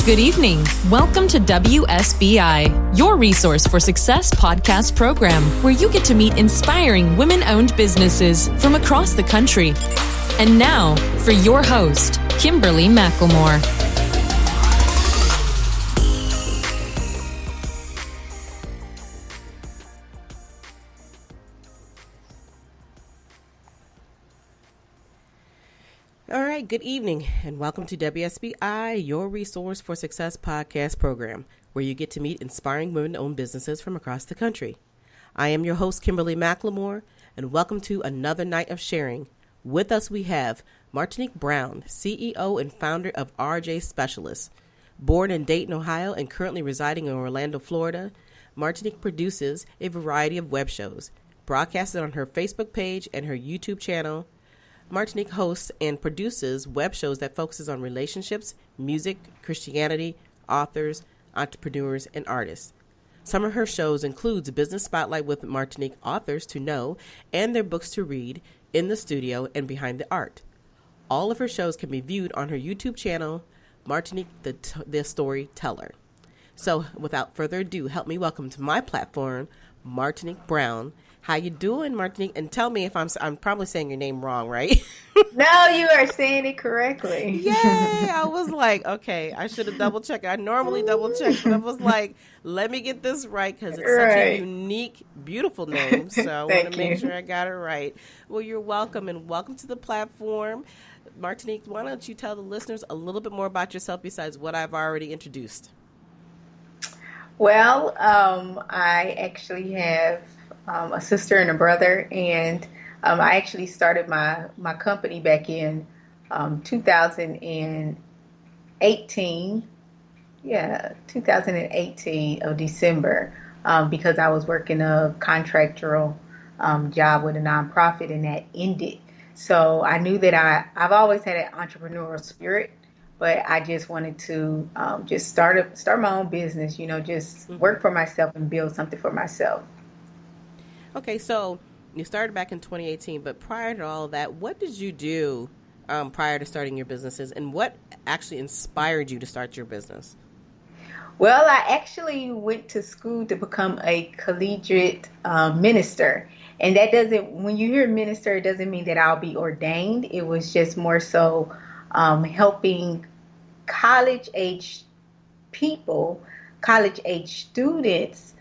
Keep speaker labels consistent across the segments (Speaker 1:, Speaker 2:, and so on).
Speaker 1: Good evening. Welcome to WSBI, your resource for success podcast program, where you get to meet inspiring women-owned businesses from across the country. And now, for your host, Kimberly McLemore.
Speaker 2: All right, good evening, and welcome to WSBI, your resource for success podcast program, where you get to meet inspiring women-owned businesses from across the country. I am your host, Kimberly McLemore, and welcome to another night of sharing. With us, we have Martinique Brown, CEO and founder of RJ Specialists. Born in Dayton, Ohio, and currently residing in Orlando, Florida, Martinique produces a variety of web shows, broadcasted on her Facebook page and her YouTube channel. Martinique hosts and produces web shows that focuses on relationships, music, Christianity, authors, entrepreneurs, and artists. Some of her shows includes Business Spotlight with Martinique authors to know and their books to read, In the Studio, and Behind the Art. All of her shows can be viewed on her YouTube channel, Martinique the Storyteller. So without further ado, help me welcome to my platform, Martinique Brown. How you doing, Martinique? And tell me if I'm probably saying your name wrong, right?
Speaker 3: No, you are saying it correctly.
Speaker 2: Yay! I was like, okay, I should have double checked. I normally double check, but I was like, let me get this right because it's such a unique, beautiful name. So I want to make sure I got it right. Well, you're welcome, and welcome to the platform. Martinique, why don't you tell the listeners a little bit more about yourself besides what I've already introduced?
Speaker 3: Well, I actually have a sister and a brother, and I actually started my company back in 2018. Yeah, 2018 of December, because I was working a contractual job with a nonprofit, and that ended. So I knew that I've always had an entrepreneurial spirit, but I just wanted to just start my own business, just work for myself and build something for myself.
Speaker 2: Okay, so you started back in 2018, but prior to all of that, what did you do prior to starting your businesses, and what actually inspired you to start your business?
Speaker 3: Well, I actually went to school to become a collegiate minister. And that when you hear minister, it doesn't mean that I'll be ordained. It was just more so helping college-age people, college-age students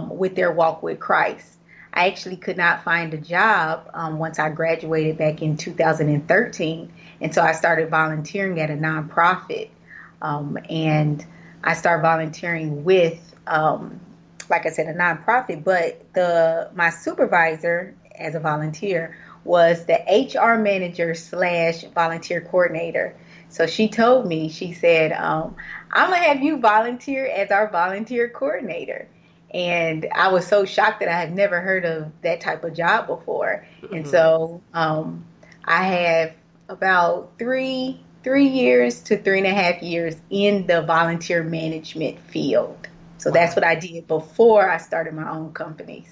Speaker 3: with their walk with Christ. I actually could not find a job once I graduated back in 2013. And so I started volunteering at a nonprofit. And I started volunteering with, like I said, a nonprofit. But my supervisor as a volunteer was the HR manager / volunteer coordinator. So she told me, she said, I'm going to have you volunteer as our volunteer coordinator. And I was so shocked that I had never heard of that type of job before. Mm-hmm. And so I have about 3 years to 3.5 years in the volunteer management field. So That's what I did before I started my own companies.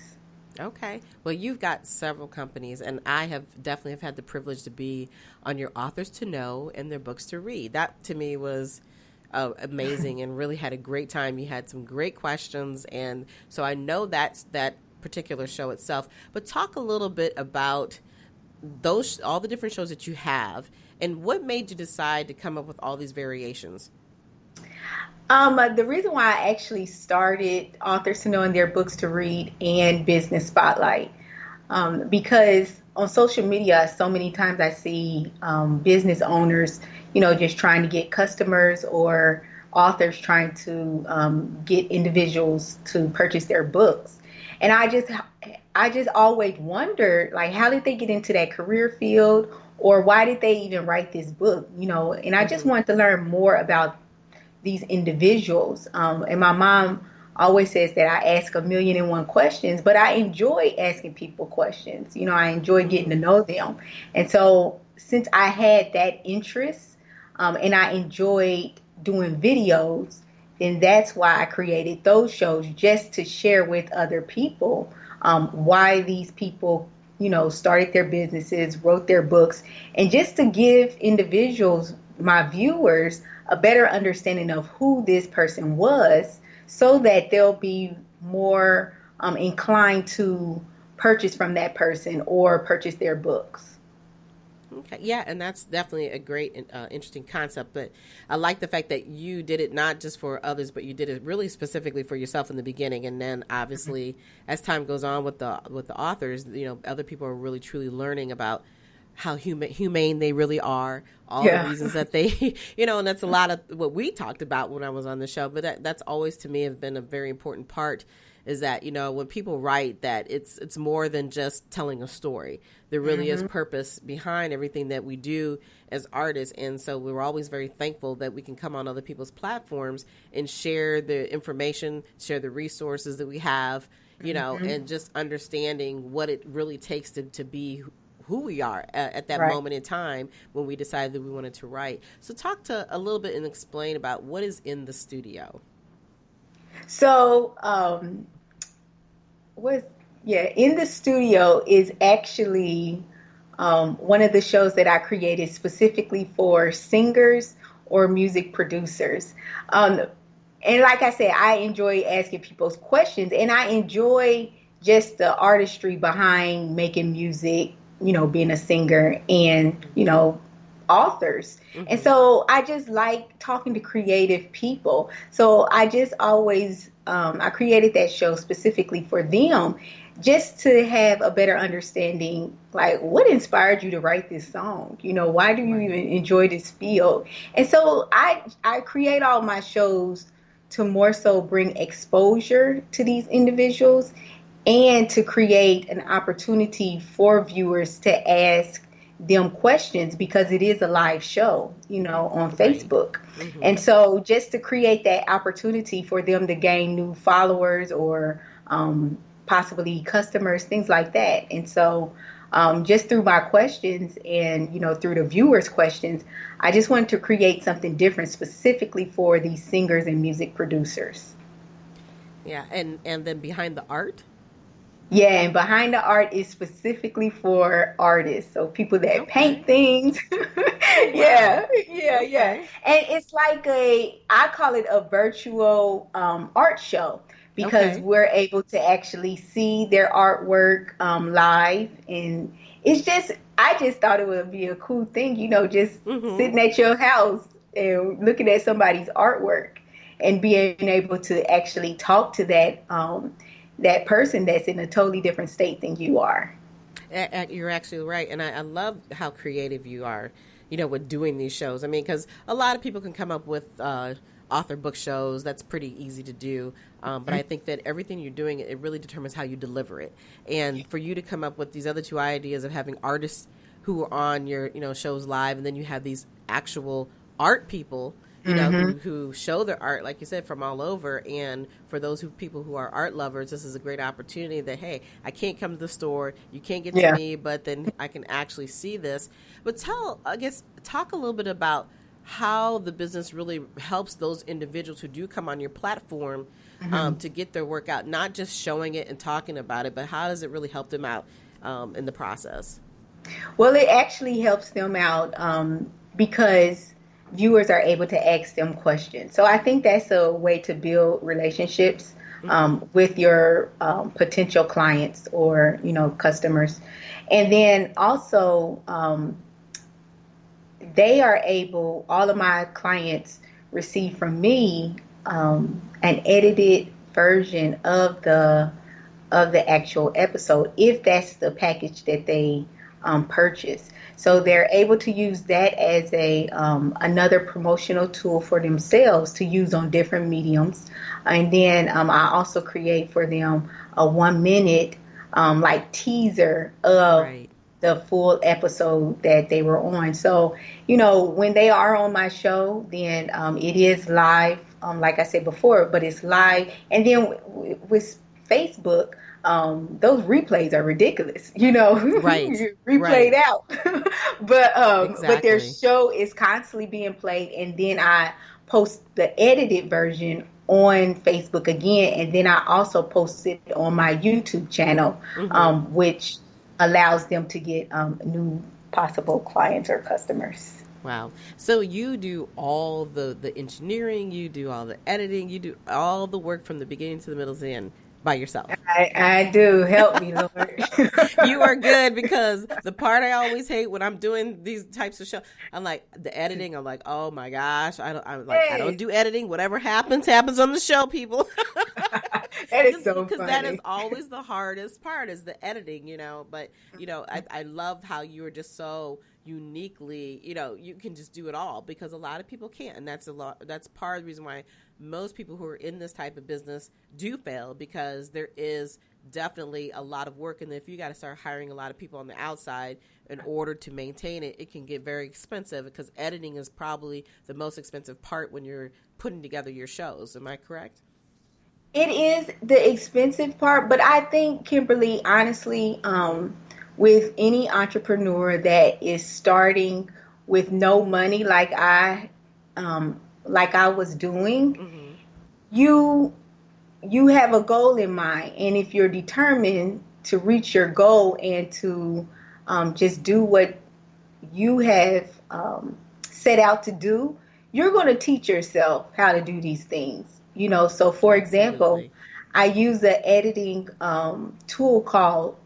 Speaker 2: Okay. Well, you've got several companies, and I have definitely had the privilege to be on your authors to know and their books to read. That to me was amazing and really had a great time. You had some great questions, and so I know that's that particular show itself. But talk a little bit about all the different shows that you have, and what made you decide to come up with all these variations?
Speaker 3: The reason why I actually started Authors to Know and Their Books to Read and Business Spotlight, because on social media, so many times I see business owners, just trying to get customers, or authors trying to get individuals to purchase their books. And I just always wondered, like, how did they get into that career field, or why did they even write this book? And I just wanted to learn more about these individuals. And my mom always says that I ask 1,000,001 questions, but I enjoy asking people questions. I enjoy getting to know them. And so since I had that interest, and I enjoyed doing videos, then that's why I created those shows, just to share with other people why these people, started their businesses, wrote their books, and just to give individuals, my viewers, a better understanding of who this person was, so that they'll be more inclined to purchase from that person or purchase their books.
Speaker 2: Okay, yeah, and that's definitely a great, interesting concept. But I like the fact that you did it not just for others, but you did it really specifically for yourself in the beginning. And then, obviously, as time goes on with the authors, other people are really truly learning about how humane they really are, all the reasons that they, and that's a lot of what we talked about when I was on the show. But that's always, to me, has been a very important part. Is that, when people write that it's more than just telling a story. There really is purpose behind everything that we do as artists. And so we're always very thankful that we can come on other people's platforms and share the information, share the resources that we have, and just understanding what it really takes to be who we are at that moment in time when we decided that we wanted to write. So talk to a little bit and explain about what is in the studio.
Speaker 3: So, in the studio is actually one of the shows that I created specifically for singers or music producers. And like I said, I enjoy asking people's questions, and I enjoy just the artistry behind making music, being a singer and, authors. And so I just like talking to creative people. So I just always, I created that show specifically for them, just to have a better understanding, like, what inspired you to write this song? Why do you even enjoy this field? And so I create all my shows to more so bring exposure to these individuals and to create an opportunity for viewers to ask them questions, because it is a live show, on Facebook. And so just to create that opportunity for them to gain new followers or possibly customers, things like that. And so just through my questions and, through the viewers' questions, I just wanted to create something different specifically for these singers and music producers.
Speaker 2: Yeah. And then behind the art?
Speaker 3: Yeah, and behind the art is specifically for artists, so people that paint things. Yeah. And it's like I call it a virtual art show, because we're able to actually see their artwork live, and I just thought it would be a cool thing, just sitting at your house and looking at somebody's artwork and being able to actually talk to that person that's in a totally different state than you are.
Speaker 2: You're actually right. And I love how creative you are, with doing these shows. I mean, because a lot of people can come up with author book shows. That's pretty easy to do. But I think that everything you're doing, it really determines how you deliver it. And for you to come up with these other two ideas of having artists who are on your, shows live, and then you have these actual art people, who show their art, like you said, from all over. And for those people who are art lovers, this is a great opportunity that, hey, I can't come to the store, you can't get to me, but then I can actually see this. But talk a little bit about how the business really helps those individuals who do come on your platform to get their work out, not just showing it and talking about it, but how does it really help them out in the process?
Speaker 3: Well, it actually helps them out because viewers are able to ask them questions. So I think that's a way to build relationships with your potential clients or, customers. And then also, all of my clients receive from me an edited version of the actual episode, if that's the package that they purchase. So they're able to use that as another promotional tool for themselves to use on different mediums. And then I also create for them a 1 minute teaser of the full episode that they were on. So, when they are on my show, then it is live, like I said before, but it's live. And then with Facebook, those replays are ridiculous, replayed out. But their show is constantly being played, and then I post the edited version on Facebook again, and then I also post it on my YouTube channel, which allows them to get new possible clients or customers.
Speaker 2: Wow. So you do all the engineering, you do all the editing, you do all the work from the beginning to the middle to the end by yourself.
Speaker 3: I do. Help me, Lord.
Speaker 2: You are good, because the part I always hate when I'm doing these types of shows, I'm like the editing. I'm like, oh my gosh, I don't
Speaker 3: Hey,
Speaker 2: do editing. Whatever happens on the show, people.
Speaker 3: that is so
Speaker 2: Because that is
Speaker 3: funny.
Speaker 2: always the hardest part, is the editing, But I love how you are just so uniquely, you can just do it all, because a lot of people can't, and that's part of the reason why most people who are in this type of business do fail, because there is definitely a lot of work, and if you got to start hiring a lot of people on the outside in order to maintain it, it can get very expensive, because editing is probably the most expensive part when you're putting together your shows. Am I correct?
Speaker 3: It is the expensive part, but I think, Kimberly, honestly, with any entrepreneur that is starting with no money, like I was doing,
Speaker 2: Mm-hmm.
Speaker 3: you you have a goal in mind, and if you're determined to reach your goal and to just do what you have set out to do, you're going to teach yourself how to do these things. So for example,
Speaker 2: Absolutely.
Speaker 3: I use an editing tool called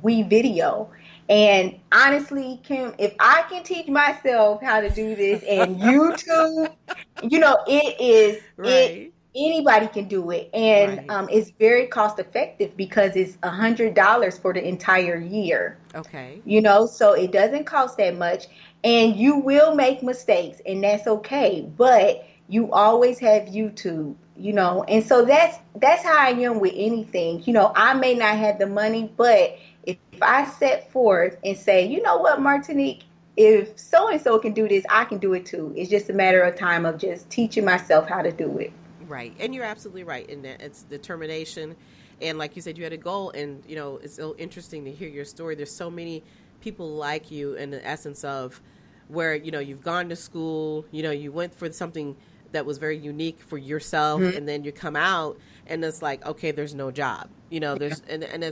Speaker 3: Video. And honestly, Kim, if I can teach myself how to do this and YouTube, it
Speaker 2: Right.
Speaker 3: anybody can do it. And
Speaker 2: Right.
Speaker 3: it's very cost effective because it's $100 for the entire year.
Speaker 2: Okay.
Speaker 3: So it doesn't cost that much, and you will make mistakes, and that's okay, but you always have YouTube. And so that's how I am with anything. I may not have the money, but if I set forth and say, you know what, Martinique, if so and so can do this, I can do it too. It's just a matter of time of just teaching myself how to do it.
Speaker 2: Right. And you're absolutely right in that it's determination. And like you said, you had a goal. And, it's so interesting to hear your story. There's so many people like you, in the essence of where, you've gone to school, you went for something that was very unique for yourself.
Speaker 3: Mhm.
Speaker 2: And then you come out and it's like, okay, there's no job, and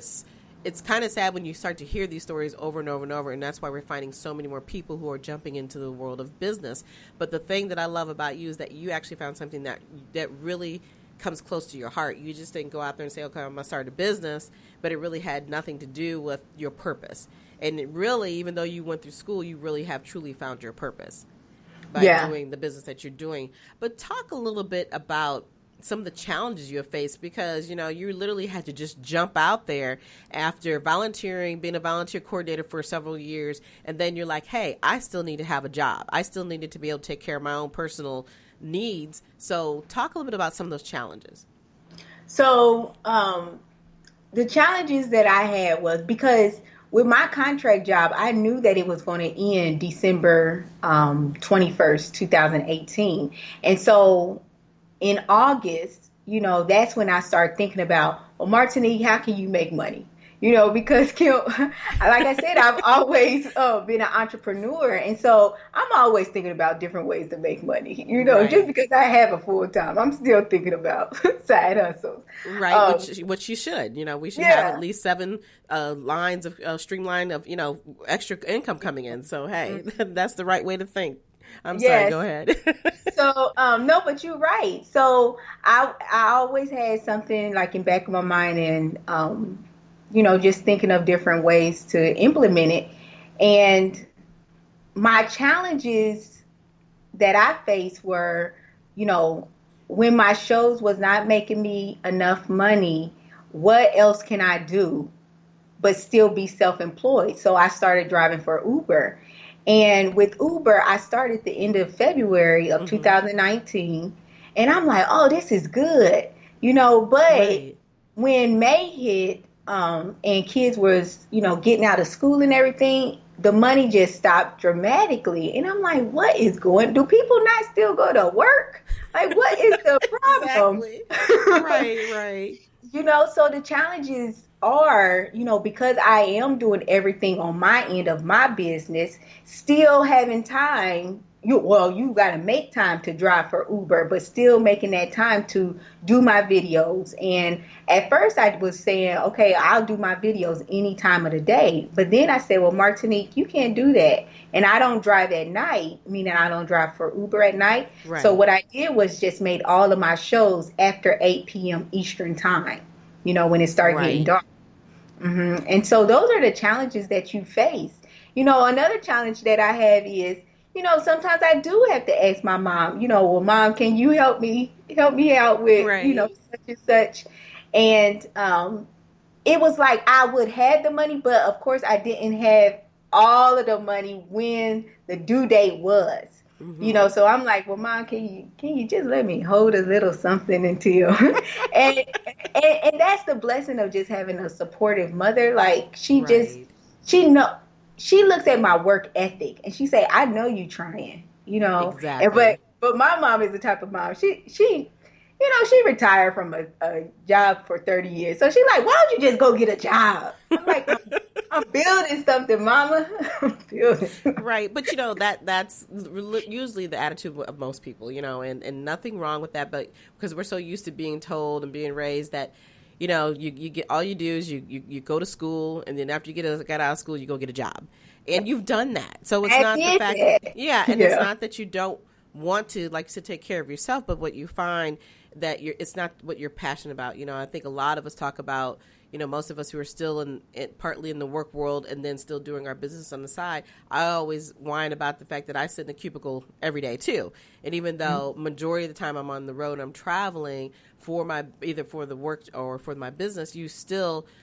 Speaker 2: it's kind of sad when you start to hear these stories over and over and over, and that's why we're finding so many more people who are jumping into the world of business. But the thing that I love about you is that you actually found something that really comes close to your heart. You just didn't go out there and say, okay, I'm going to start a business, but it really had nothing to do with your purpose. And it really, even though you went through school, you really have truly found your purpose by
Speaker 3: Yeah.
Speaker 2: doing the business that you're doing. But talk a little bit about some of the challenges you have faced, because you literally had to just jump out there after volunteering, being a volunteer coordinator for several years, and then you're like, hey, I still need to have a job. I still needed to be able to take care of my own personal needs. So talk a little bit about some of those challenges.
Speaker 3: So the challenges that I had was because with my contract job, I knew that it was going to end December 21st, 2018. And so in August, that's when I started thinking about, well, Martinique, how can you make money? Because Kim, like I said, I've always been an entrepreneur. And so I'm always thinking about different ways to make money. Just
Speaker 2: Right.
Speaker 3: because I have a full time, I'm still thinking about side hustles.
Speaker 2: Right,
Speaker 3: Um,
Speaker 2: which you should. We should have at
Speaker 3: yeah.
Speaker 2: least seven lines of streamline of extra income coming in. So hey, that's the right way to think. I'm sorry.
Speaker 3: Yes.
Speaker 2: Go ahead.
Speaker 3: So, no, but you're right. So I always had something like in back of my mind, and just thinking of different ways to implement it. And my challenges that I faced were, when my shows was not making me enough money, what else can I do but still be self-employed? So I started driving for Uber. And with Uber, I started the end of February of
Speaker 2: Hmm.
Speaker 3: 2019. And I'm like, oh, this is good, but
Speaker 2: Right.
Speaker 3: when May hit, and kids was, getting out of school and everything, the money just stopped dramatically. And I'm like, do people not still go to work? Like, what is the problem?
Speaker 2: Exactly. Right. Right.
Speaker 3: So the challenges are, because I am doing everything on my end of my business, still having time you got to make time to drive for Uber, but still making that time to do my videos. And at first I was saying, okay, I'll do my videos any time of the day. But then I said, well, Martinique, you can't do that. And I don't drive at night, meaning I don't drive for Uber at night.
Speaker 2: Right.
Speaker 3: So what I did was just made all of my shows after 8 p.m. Eastern time, when it started getting dark. And so those are the challenges that you face. Another challenge that I have is, sometimes I do have to ask my mom, well, Mom, can you help me out with, such and such. And it was like I would have the money, but of course I didn't have all of the money when the due date was. So I'm like, well, Mom, can you just let me hold a little something until, and that's the blessing of just having a supportive mother. Like she looks at my work ethic and she say, I know you trying,
Speaker 2: Exactly.
Speaker 3: And, but my mom is the type of mom, she retired from a job for 30 years. So she's like, why don't you just go get a job? I'm like, I'm building something, Mama. I'm building.
Speaker 2: Right. But, that's usually the attitude of most people, and nothing wrong with that. But because we're so used to being told and being raised that, you get, all you do is you go to school, and then after you get out of school, you go get a job. And you've done that. So it's not the fact it's not that you don't want to, like, to take care of yourself, but what you find that it's not what you're passionate about. I think a lot of us talk about, most of us who are still partly in the work world and then still doing our business on the side. I always whine about the fact that I sit in a cubicle every day too. And even though majority of the time I'm on the road, I'm traveling either for the work or for my business,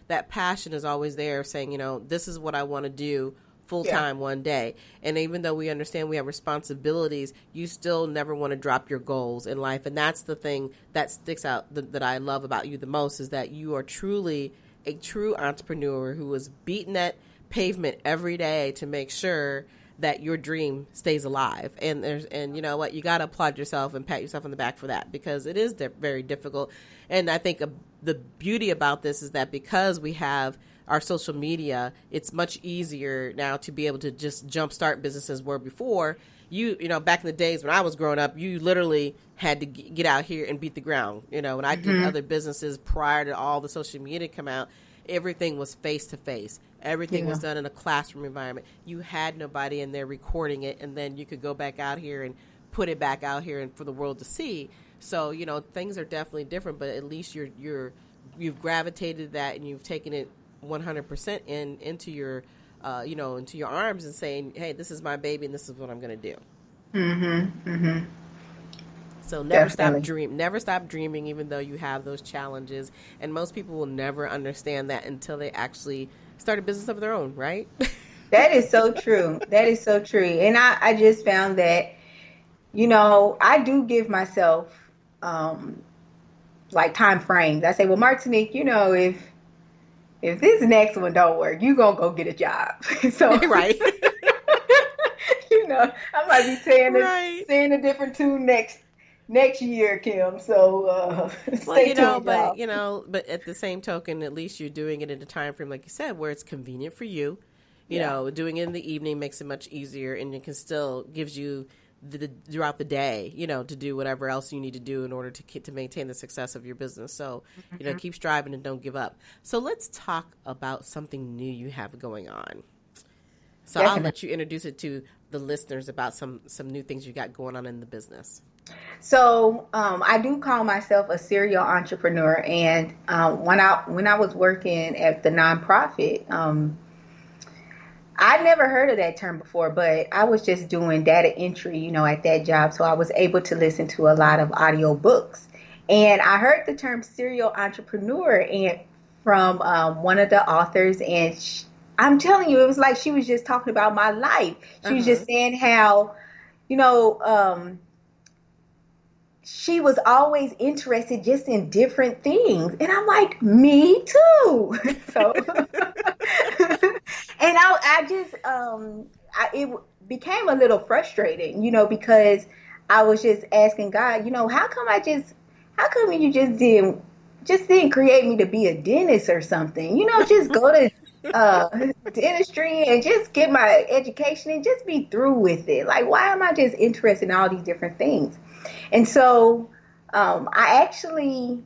Speaker 2: that passion is always there saying, this is what I want to do full-time one day. And even though we understand we have responsibilities, you still never want to drop your goals in life. And that's the thing that sticks out that I love about you the most, is that you are truly a true entrepreneur who is beating that pavement every day to make sure that your dream stays alive. And you know what, you got to applaud yourself and pat yourself on the back for that, because it is very difficult. And I think the beauty about this is that because we have our social media, it's much easier now to be able to just jumpstart businesses, where before back in the days when I was growing up, you literally had to get out here and beat the ground. When I did other businesses prior to all the social media come out, everything was face to face. Everything was done in a classroom environment. You had nobody in there recording it, and then you could go back out here and put it back out here and for the world to see. So, things are definitely different, but at least you've gravitated that and you've taken it 100% into your into your arms and saying, hey, this is my baby and this is what I'm going to do. So never stop dreaming, even though you have those challenges. And most people will never understand that until they actually start a business of their own, right?
Speaker 3: That is so true. That is so true. And I just found that, I do give myself like time frames. I say, well, Martinique, if this next one don't work, you gonna go get a job. So
Speaker 2: right.
Speaker 3: I might be saying a different tune next year, Kim. So stay tuned.
Speaker 2: But at the same token, at least you're doing it in a time frame, like you said, where it's convenient for you. Doing it in the evening makes it much easier, and it can still gives you throughout the day, to do whatever else you need to do in order to maintain the success of your business. So, keep striving and don't give up. So let's talk about something new you have going on. So I'll let you introduce it to the listeners about some new things you got going on in the business.
Speaker 3: So I do call myself a serial entrepreneur. And when I was working at the nonprofit, I never heard of that term before, but I was just doing data entry, at that job. So I was able to listen to a lot of audio books. And I heard the term serial entrepreneur from one of the authors. And I'm telling you, it was like she was just talking about my life. She was just saying how, she was always interested just in different things. And I'm like, me too. So, and it became a little frustrating, because I was just asking God, how come you just didn't create me to be a dentist or something? Just go to dentistry and just get my education and just be through with it. Like, why am I just interested in all these different things? And so I actually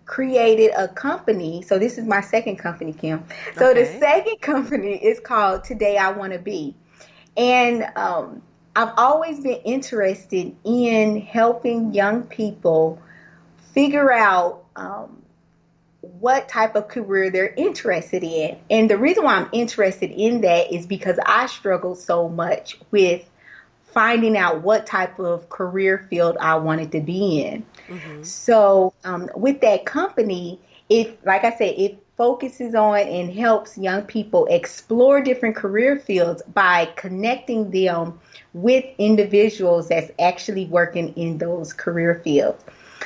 Speaker 3: created a company. So this is my second company, Kim. So the second company is called Today I Want to Be. And I've always been interested in helping young people figure out what type of career they're interested in. And the reason why I'm interested in that is because I struggled so much with finding out what type of career field I wanted to be in. Mm-hmm. So with that company, like I said, it focuses on and helps young people explore different career fields by connecting them with individuals that's actually working in those career fields.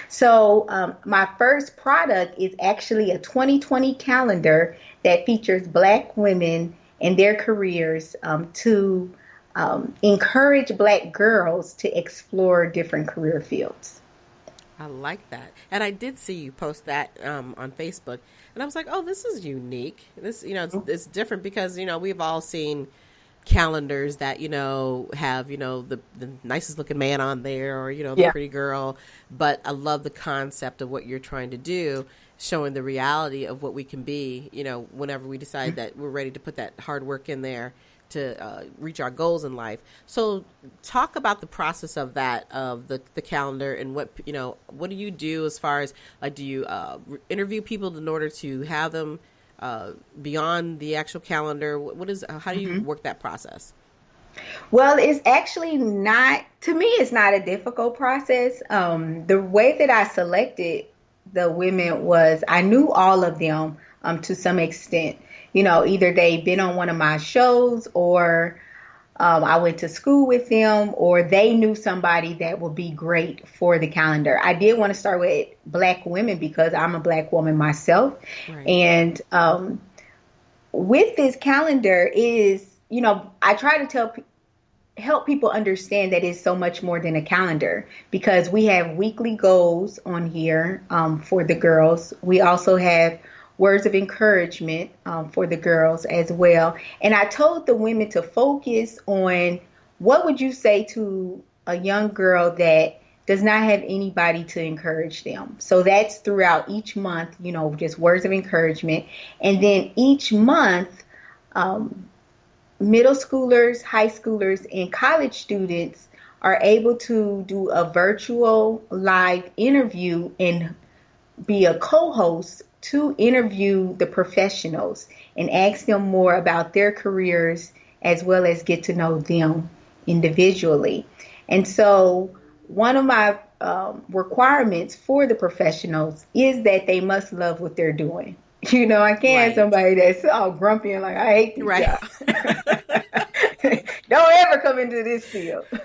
Speaker 3: So my first product is actually a 2020 calendar that features Black women and their careers to encourage Black girls to explore different career fields.
Speaker 2: I like that. And I did see you post that on Facebook. And I was like, oh, this is unique. This, it's different because, we've all seen calendars that, have, the nicest looking man on there or, the pretty girl. But I love the concept of what you're trying to do, showing the reality of what we can be, whenever we decide that we're ready to put that hard work in there to reach our goals in life. So talk about the process of that, of the calendar, and what do you do as far as, like, do you interview people in order to have them beyond the actual calendar? How do you work that process?
Speaker 3: Well, it's actually not, to me, it's not a difficult process. The way that I selected the women was I knew all of them to some extent. Either they've been on one of my shows or I went to school with them, or they knew somebody that would be great for the calendar. I did want to start with Black women because I'm a Black woman myself. Right. And with this calendar I try to help people understand that it's so much more than a calendar, because we have weekly goals on here for the girls. We also have words of encouragement for the girls as well. And I told the women to focus on what would you say to a young girl that does not have anybody to encourage them. So that's throughout each month, just words of encouragement. And then each month, middle schoolers, high schoolers, and college students are able to do a virtual live interview and be a co-host to interview the professionals and ask them more about their careers as well as get to know them individually. And so one of my requirements for the professionals is that they must love what they're doing. I can't have somebody that's all grumpy and like, I hate this job. Don't ever come into this field. So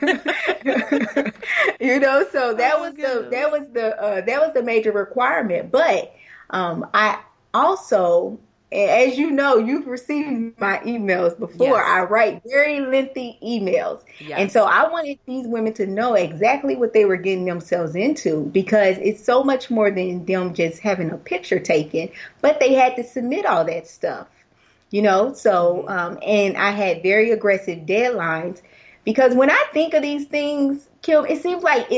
Speaker 3: that was the major requirement. But I also, as you've received my emails before, yes. I write very lengthy emails. Yes. And so I wanted these women to know exactly what they were getting themselves into, because it's so much more than them just having a picture taken, but they had to submit all that stuff, So, and I had very aggressive deadlines, because when I think of these things, Kim, it seems like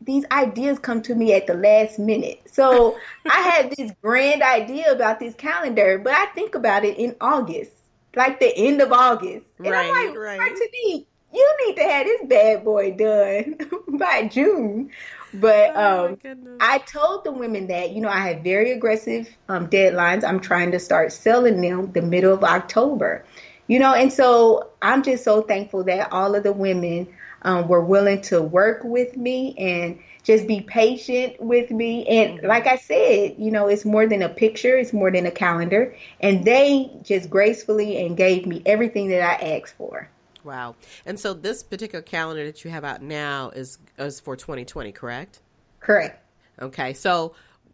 Speaker 3: these ideas come to me at the last minute. So I had this grand idea about this calendar, but I think about it in August, like the end of August. And I'm like, Martinique, you need to have this bad boy done by June. But I told the women that, I had very aggressive deadlines. I'm trying to start selling them the middle of October, and so I'm just so thankful that all of the women were willing to work with me and just be patient with me. And like I said, it's more than a picture. It's more than a calendar. And they just gracefully and gave me everything that I asked for.
Speaker 2: Wow. And so this particular calendar that you have out now is for 2020, correct?
Speaker 3: Correct.
Speaker 2: Okay. So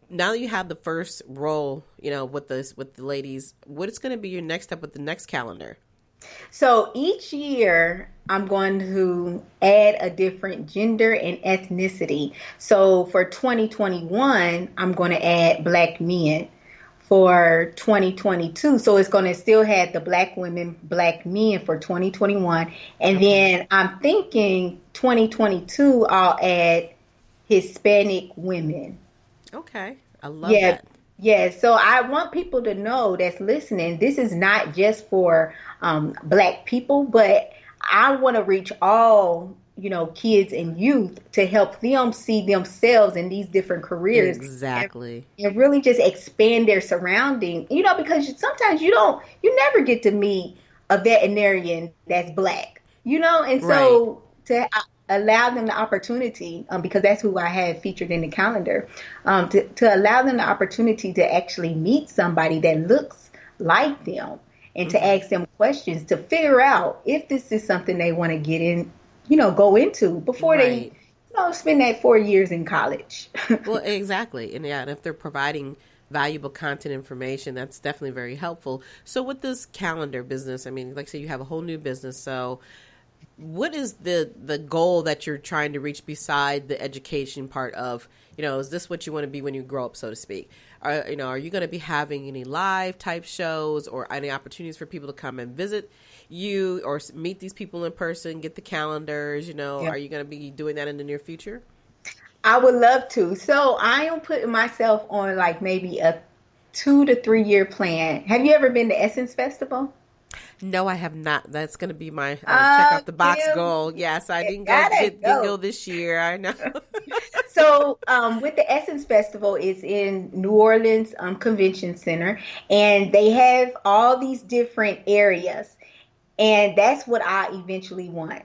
Speaker 2: now that you have the first role, with the ladies, what is going to be your next step with the next calendar?
Speaker 3: So each year I'm going to add a different gender and ethnicity. So for 2021, I'm going to add Black men. for 2022. So it's going to still have the Black women, Black men for 2021. And then I'm thinking 2022, I'll add Hispanic women.
Speaker 2: Okay. I love that.
Speaker 3: Yeah, so I want people to know that's listening, this is not just for Black people, but I want to reach all, kids and youth to help them see themselves in these different careers.
Speaker 2: Exactly.
Speaker 3: And really just expand their surrounding, because sometimes you never get to meet a veterinarian that's Black, and so to allow them the opportunity, because that's who I have featured in the calendar, to allow them the opportunity to actually meet somebody that looks like them and to ask them questions to figure out if this is something they want to get in, go into before they, spend that 4 years in college.
Speaker 2: Well, exactly. And and if they're providing valuable content information, that's definitely very helpful. So with this calendar business, I mean, like I say, you have a whole new business. So what is the goal that you're trying to reach beside the education part of, is this what you want to be when you grow up, so to speak? Are you going to be having any live type shows or any opportunities for people to come and visit you or meet these people in person, get the calendars, Are you going to be doing that in the near future?
Speaker 3: I would love to. So I am putting myself on like maybe a 2 to 3 year plan. Have you ever been to Essence Festival?
Speaker 2: No, I have not. That's going to be my check off the box goal. Yes, I didn't go this year. I know.
Speaker 3: So with the Essence Festival, it's in New Orleans Convention Center, and they have all these different areas, and that's what I eventually want.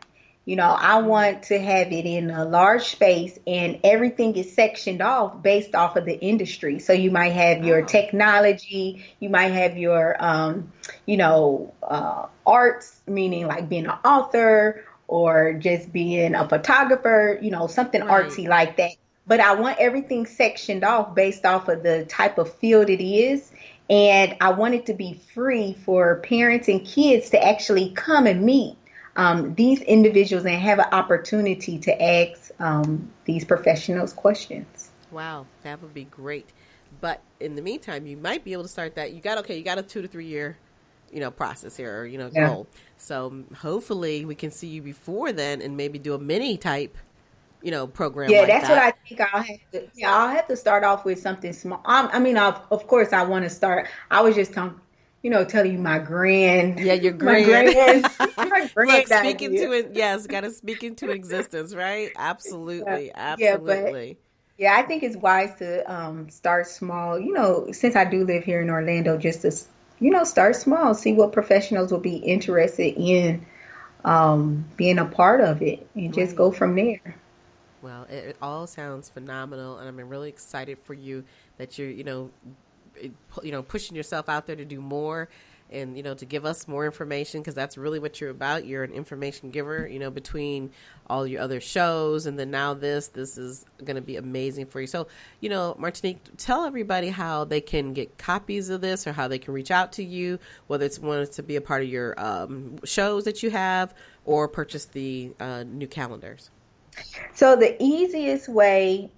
Speaker 3: I want to have it in a large space and everything is sectioned off based off of the industry. So you might have your technology, you might have your, arts, meaning like being an author or just being a photographer, something artsy like that. But I want everything sectioned off based off of the type of field it is. And I want it to be free for parents and kids to actually come and meet these individuals and have an opportunity to ask these professionals questions.
Speaker 2: Wow, that would be great. But in the meantime, you might be able to start that. You got a 2 to 3 year, process here, or, goal. So hopefully we can see you before then and maybe do a mini type, program.
Speaker 3: Yeah, that's what I think I'll have to. Yeah, I'll have to start off with something small. Of course, I want to start. I was just telling you my grand.
Speaker 2: Yeah, your grand.
Speaker 3: My grand.
Speaker 2: Look, speak into it. Yes, got to speak into existence, right? Absolutely, absolutely.
Speaker 3: Yeah, I think it's wise to start small. Since I do live here in Orlando, just to start small, see what professionals will be interested in being a part of it, and just go from there.
Speaker 2: Well, it all sounds phenomenal, and I'm really excited for you that you're, pushing yourself out there to do more and, to give us more information, because that's really what you're about. You're an information giver, between all your other shows and then now this is going to be amazing for you. So, Martinique, tell everybody how they can get copies of this or how they can reach out to you, whether it's wanted to be a part of your shows that you have or purchase the new calendars.
Speaker 3: So the easiest way,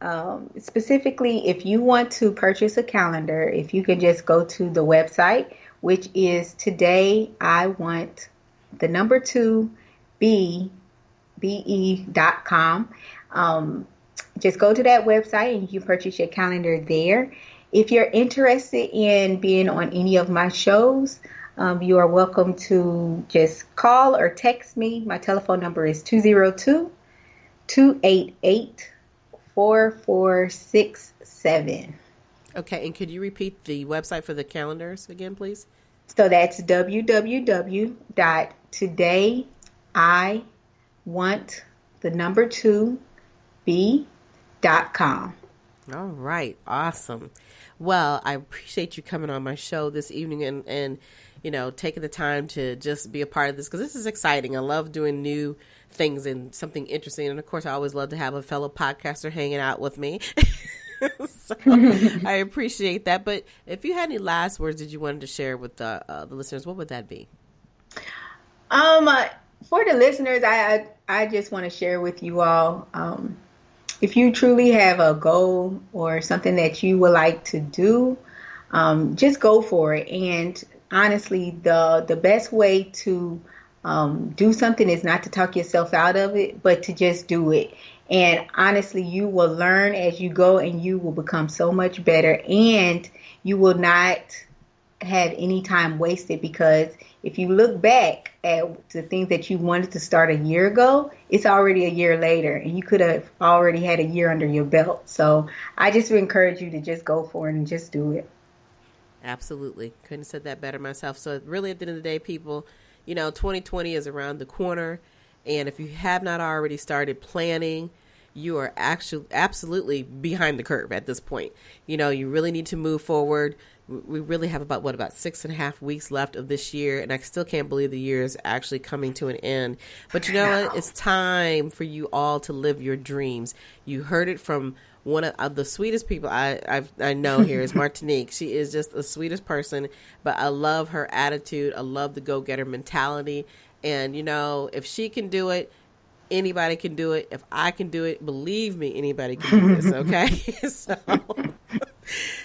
Speaker 3: specifically if you want to purchase a calendar, if you can just go to the website, which is todayIwant2be.com. Just go to that website and you can purchase your calendar there. If you're interested in being on any of my shows, you are welcome to just call or text me. My telephone number is 202-288-4467.
Speaker 2: Okay, and could you repeat the website for the calendars again, please?
Speaker 3: So that's www.todayIwant2be.com.
Speaker 2: All right, awesome. Well, I appreciate you coming on my show this evening and taking the time to just be a part of this, because this is exciting. I love doing new things and something interesting. And of course, I always love to have a fellow podcaster hanging out with me. So I appreciate that. But if you had any last words that you wanted to share with the listeners, what would that be?
Speaker 3: For the listeners, I just want to share with you all, if you truly have a goal or something that you would like to do, just go for it. And honestly, the best way to do something is not to talk yourself out of it, but to just do it. And honestly, you will learn as you go, and you will become so much better, and you will not have any time wasted, because if you look back at the things that you wanted to start a year ago, it's already a year later, and you could have already had a year under your belt. So I just would encourage you to just go for it and just do it.
Speaker 2: Absolutely. Couldn't have said that better myself. So really, at the end of the day, people, 2020 is around the corner. And if you have not already started planning, you are actually absolutely behind the curve at this point. You really need to move forward. We really have about 6.5 weeks left of this year. And I still can't believe the year is actually coming to an end. But you know what? It's time for you all to live your dreams. You heard it from one of the sweetest people I know here is Martinique. She is just the sweetest person, but I love her attitude. I love the go-getter mentality. And, if she can do it, anybody can do it. If I can do it, believe me, anybody can do this, okay? So,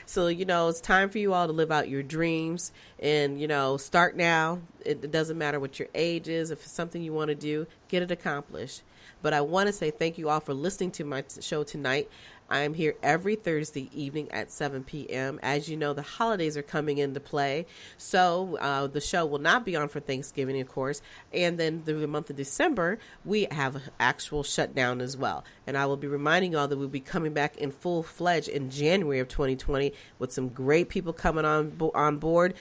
Speaker 2: it's time for you all to live out your dreams and, start now. It doesn't matter what your age is. If it's something you want to do, get it accomplished. But I want to say thank you all for listening to my show tonight. I am here every Thursday evening at 7 p.m. As you know, the holidays are coming into play. So the show will not be on for Thanksgiving, of course. And then through the month of December, we have an actual shutdown as well. And I will be reminding you all that we'll be coming back in full-fledged in January of 2020 with some great people coming on board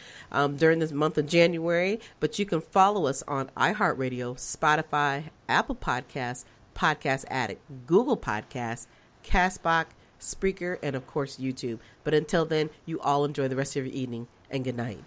Speaker 2: during this month of January. But you can follow us on iHeartRadio, Spotify, Apple Podcasts, Podcast Addict, Google Podcasts, Castbox, Spreaker, and of course YouTube. But until then, you all enjoy the rest of your evening, and good night.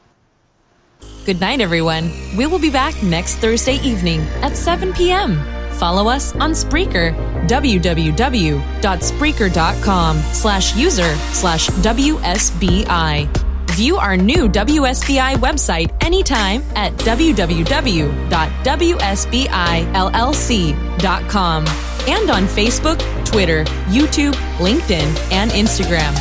Speaker 1: Good night, everyone. We will be back next Thursday evening at 7 p.m. Follow us on Spreaker, www.spreaker.com/user/WSBI. View our new WSBI website anytime at www.wsbillc.com and on Facebook, Twitter, YouTube, LinkedIn, and Instagram.